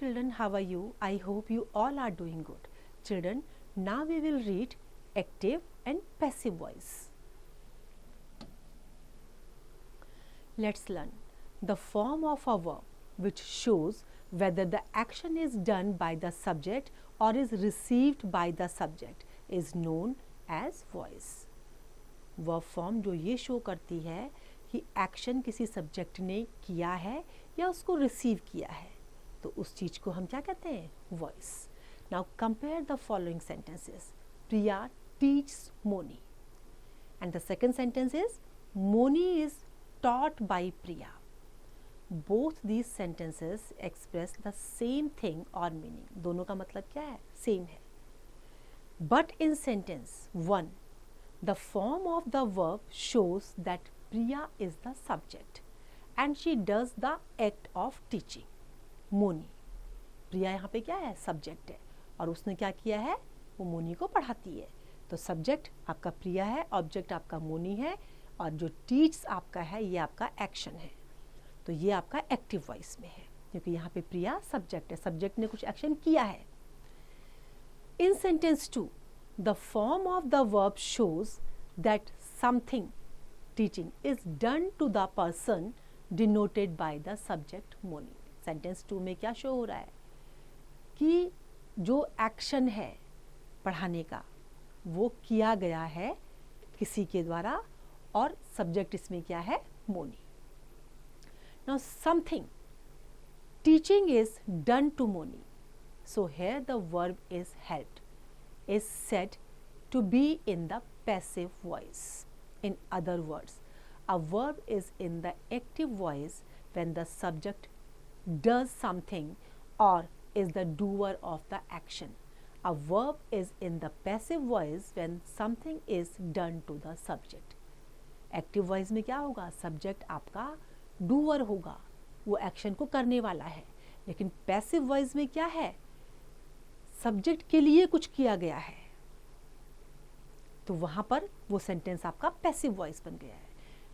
children, how are you? I hope you all are doing good. Children, now we will read active and passive voice. Let's learn the form of a verb which shows whether the action is done by the subject or is received by the subject is known as voice. verb form जो ये show करती है कि action किसी subject ने किया है या उसको रिसीव किया है, तो उस चीज़ को हम क्या कहते हैं? Voice. Now compare the following sentences. Priya teaches Moni and the second sentence is Moni is taught by Priya. Both these sentences express the same thing or meaning. दोनों का मतलब क्या है? सेम है. But in sentence 1, the form of the verb shows that Priya is the subject and she does the act of teaching. Moni, प्रिया यहाँ पे क्या है? सब्जेक्ट है और उसने क्या किया है? वो मोनी को पढ़ाती है. तो सब्जेक्ट आपका प्रिया है, ऑब्जेक्ट आपका मोनी है और जो टीच आपका है ये आपका एक्शन है. तो ये आपका एक्टिव वॉइस में है क्योंकि यहाँ पे प्रिया सब्जेक्ट है, सब्जेक्ट ने कुछ एक्शन किया है. In sentence 2, the form of the verb shows that something teaching is done to the person denoted by the subject Moni. Sentence 2 में क्या शो हो रहा है कि जो एक्शन है पढ़ाने का वो किया गया है किसी के द्वारा और सब्जेक्ट इसमें क्या है? Moni. Now something teaching is done to Moni, so here the verb is helped, is said to be in the passive voice. In other words, a verb is in the active voice when the subject does something और is the doer of the action. A verb is in the passive voice when something is done to the subject. Active voice में क्या होगा? Subject आपका doer होगा, वो action को करने वाला है. लेकिन पैसिव वॉइस में क्या है? सब्जेक्ट के लिए कुछ किया गया है, तो वहां पर वो सेंटेंस आपका पैसिव वॉइस बन गया है.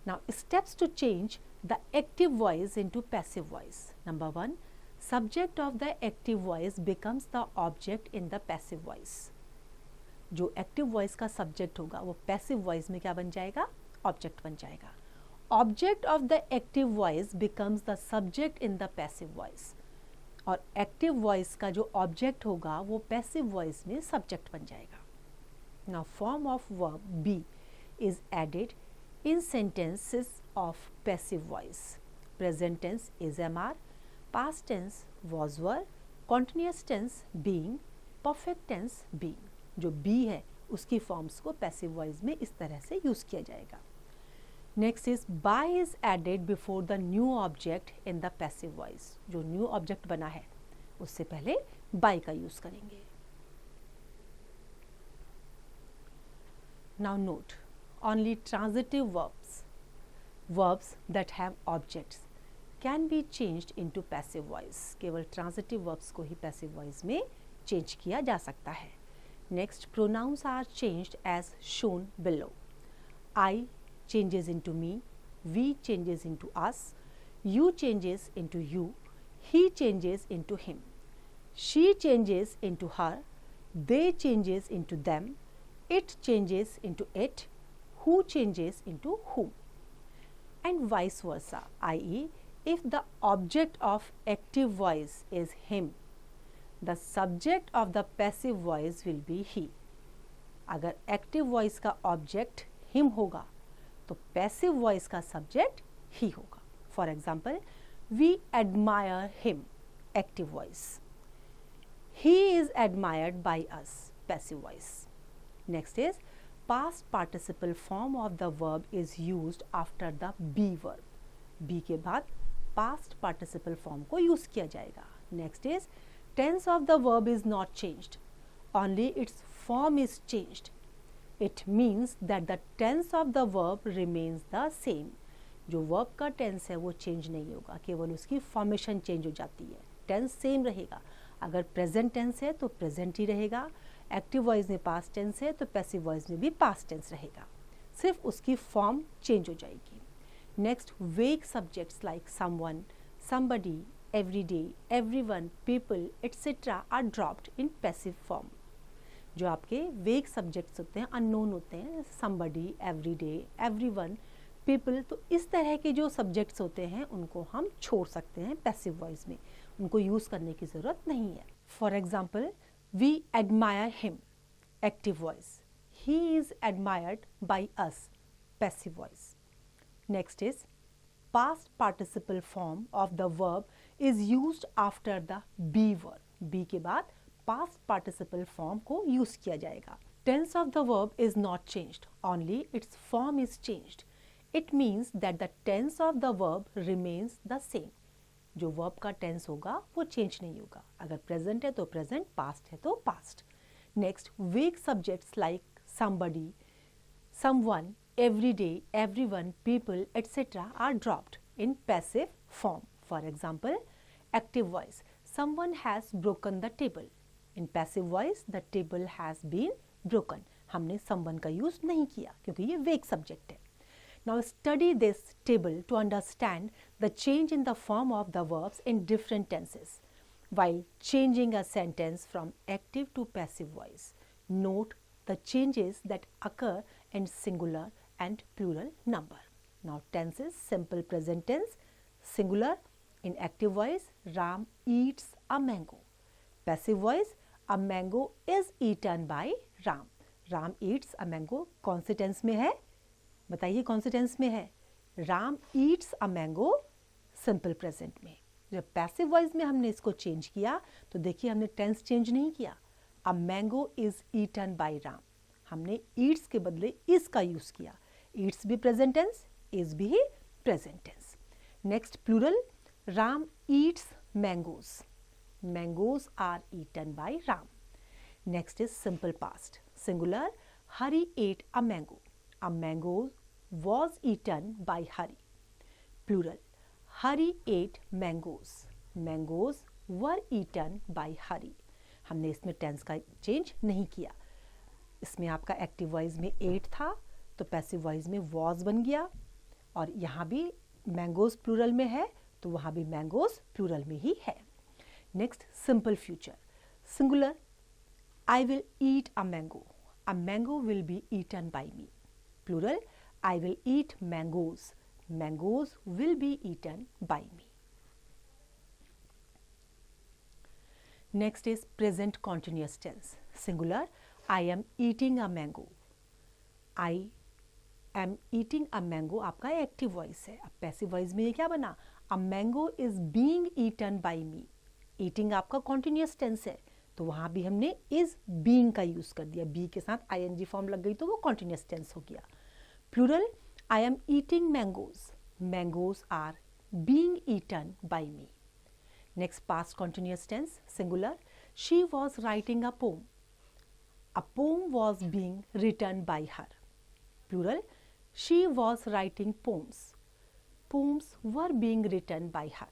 Now steps to change the active voice into passive voice. Number 1, subject of the active voice becomes the object in the passive voice. जो एक्टिव वॉइस का सब्जेक्ट होगा वो पैसिव वॉइस में क्या बन जाएगा? ऑब्जेक्ट बन जाएगा. Object of the active voice becomes the subject in the passive voice. और एक्टिव वॉइस का जो ऑब्जेक्ट होगा वो पैसिव वॉइस में सब्जेक्ट बन जाएगा. Now form of verb be is added in sentences of passive voice. Present tense is am are, past tense was were, continuous tense being, perfect tense being. जो be है उसकी forms को passive voice में इस तरह से use किया जाएगा. Next is by is added before the new object in the passive voice. जो न्यू ऑब्जेक्ट बना है उससे पहले by का यूज करेंगे. Now note, only transitive verbs that have objects can be changed into passive voice. केवल transitive verbs को ही पैसिव वॉइस में चेंज किया जा सकता है. Next, pronouns are changed as shown below. I changes into me, we changes into us, you changes into you, he changes into him, she changes into her, they changes into them, it changes into it, who changes into whom, and vice versa, i.e. if the object of active voice is him, the subject of the passive voice will be he. अगर active voice का object him होगा तो passive voice का subject he होगा. For example, we admire him, active voice. He is admired by us, passive voice. Next is past participle form of the verb is used after the be verb. be के बाद past participle form को use किया जाएगा. Next is tense of the verb is not changed, only its form is changed. It means that the tense of the verb remains the same. जो verb का tense है वो change नहीं होगा, केवल उसकी फॉर्मेशन चेंज हो जाती है. टेंस सेम रहेगा. अगर प्रेजेंट टेंस है तो प्रेजेंट ही रहेगा, एक्टिव वॉइस में पास्ट टेंस है तो पैसिव वॉइस में भी पास्ट टेंस रहेगा, सिर्फ उसकी फॉर्म चेंज हो जाएगी. Next, vague subjects like someone, somebody, every day, everyone, people, etc. are dropped in passive form. जो आपके वेग सब्जेक्ट्स होते हैं, अननोन होते हैं, somebody, every day, everyone, people, तो इस तरह के जो सब्जेक्ट्स होते हैं उनको हम छोड़ सकते हैं पैसिव वॉइस में, उनको यूज़ करने की ज़रूरत नहीं है. For example, we admire him, active voice. He is admired by us, passive voice. Next is past participle form of the verb is used after the be verb. be के बाद past participle form को use किया जाएगा. Tense of the verb is not changed, only its form is changed. It means that the tense of the verb remains the same. जो verb का tense होगा वो change नहीं होगा. अगर present है तो present, past है तो past. Next, vague subjects like somebody, someone, every day, everyone, people, etc. are dropped in passive form. For example, active voice, someone has broken the table. In passive voice, the table has been broken. हमने someone का use नहीं किया क्योंकि ये vague subject है. Now study this table to understand the change in the form of the verbs in different tenses while changing a sentence from active to passive voice. Note the changes that occur in singular and plural number. Now tenses, simple present tense, singular. In active voice, Ram eats a mango. Passive voice, a mango is eaten by Ram. Ram eats a mango. कौन से tense में है? बताइए कौन से tense में है? Ram eats a mango, simple present में. जब passive voice में हमने इसको change किया तो देखिए हमने tense change नहीं किया. A mango is eaten by Ram. हमने eats के बदले is का use किया. Eats भी present tense, is भी present tense. Next, plural, Ram eats mangoes. Mangoes are eaten by Ram. Next is simple past. Singular, Hari ate a mango. A mango was eaten by Hari. Plural, Hari ate mangoes. Mangoes were eaten by Hari. हमने इसमें tense का change नहीं किया. इसमें आपका active voice में ate था तो पैसिव वॉइस में was बन गया और यहाँ भी मैंगोज प्लूरल में है तो वहाँ भी मैंगोज प्लूरल में ही है. Next, simple future. Singular, I will eat a mango. A mango will be eaten by me. Plural, I will eat mangoes. Mangoes will be eaten by me. Next is present continuous tense. Singular, I am eating a mango. I am eating a mango आपका active voice है. अब passive voice में ये क्या बना? A mango is being eaten by me. Eating आपका continuous tense है तो वहाँ भी हमने इज बीइंग का यूज कर दिया. बी के साथ आईएनजी फॉर्म लग गई तो वो कॉन्टिन्यूअस टेंस हो गया. Plural, I am eating mangoes. Mangoes are being eaten by me. Next, past continuous tense. Singular, she was writing a poem. A poem was being written by her. Plural, she was writing poems. Poems were being written by her.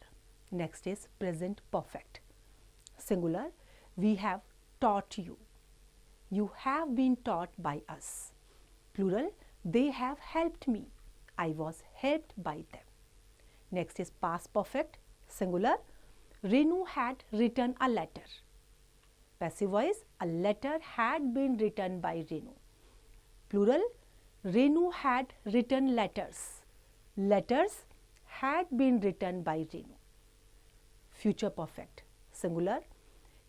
Next is present perfect. Singular, we have taught you. You have been taught by us. Plural, they have helped me. I was helped by them. Next is past perfect. Singular, Renu had written a letter. Passive voice, a letter had been written by Renu. Plural, Renu had written letters. Letters had been written by Renu. Future perfect. Singular,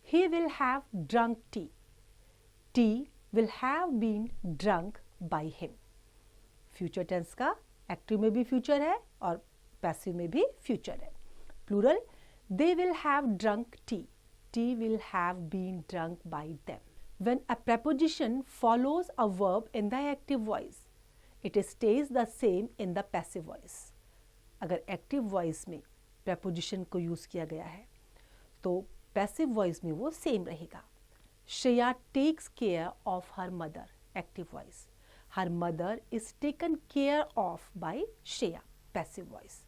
he will have drunk tea. Tea will have been drunk by him. Future tense का active में भी future है और passive में भी future है. Plural, they will have drunk tea. Tea will have been drunk by them. When a preposition follows a verb in the active voice, it stays the same in the passive voice. अगर active voice में preposition को use किया गया है तो passive voice में वो same रहेगा. Shreya takes care of her mother. Active voice. Her mother is taken care of by Shreya. Passive voice.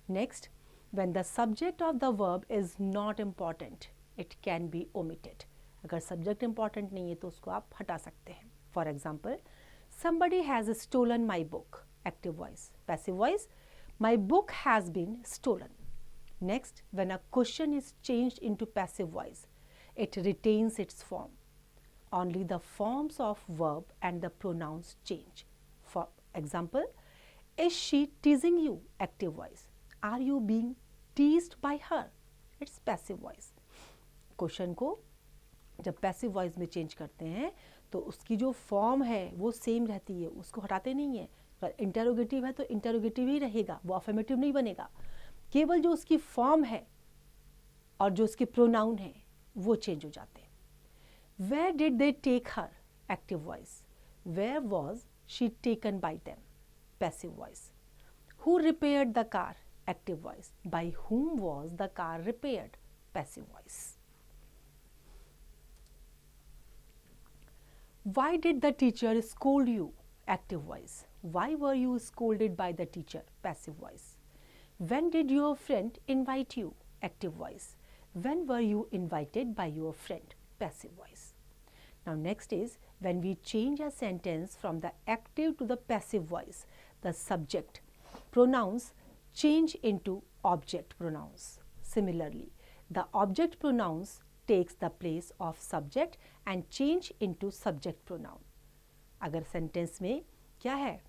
Next, when the subject of the verb is not important, it can be omitted. अगर subject important नहीं है तो उसको आप हटा सकते हैं. For example, somebody has stolen my book. Active voice. Passive voice, my book has been stolen. Next, when a question is changed into passive voice, it retains its form. Only the forms of verb and the pronouns change. For example, is she teasing you? Active voice. Are you being teased by her? It's passive voice. Question को जब passive voice में change करते हैं तो उसकी जो form है वो सेम रहती है, उसको हटाते नहीं है. अगर इंटेरोगेटिव है तो इंटेरोगेटिव ही रहेगा, वो अफर्मेटिव नहीं बनेगा. केवल जो उसकी फॉर्म है और जो उसके प्रोनाउन है वो चेंज हो जाते हैं. Where did they take her? Active voice. Where was she taken by them? Passive voice. Who repaired the car? Active voice. By whom was the car repaired? Passive voice. Why did the teacher scold you? Active voice. Why were you scolded by the teacher? Passive voice. When did your friend invite you? Active voice. When were you invited by your friend? Passive voice. Now next is when we change a sentence from the active to the passive voice, the subject pronouns change into object pronouns. Similarly, the object pronouns takes the place of subject and change into subject pronoun. अगर sentence में क्या है,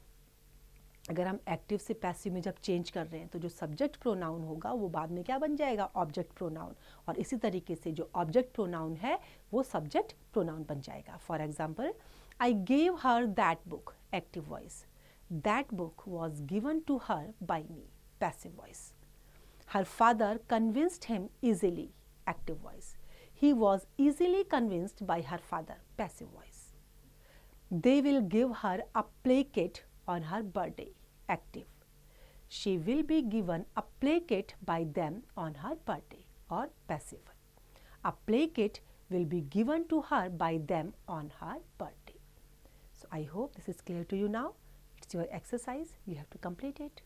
अगर हम active से passive में जब change कर रहे हैं तो जो सब्जेक्ट प्रोनाउन होगा वो बाद में क्या बन जाएगा, ऑब्जेक्ट प्रोनाउन. और इसी तरीके से जो ऑब्जेक्ट प्रोनाउन है वो सब्जेक्ट प्रोनाउन बन जाएगा. For example, I gave her that book. Active voice. That book was given to her by me. Passive voice. Her father convinced him easily. Active voice. He was easily convinced by her father. Passive voice. They will give her a play kit on her birthday. Active. She will be given a play kit by them on her birthday. Or passive. A play kit will be given to her by them on her birthday. So I hope this is clear to you now. It's your exercise. You have to complete it.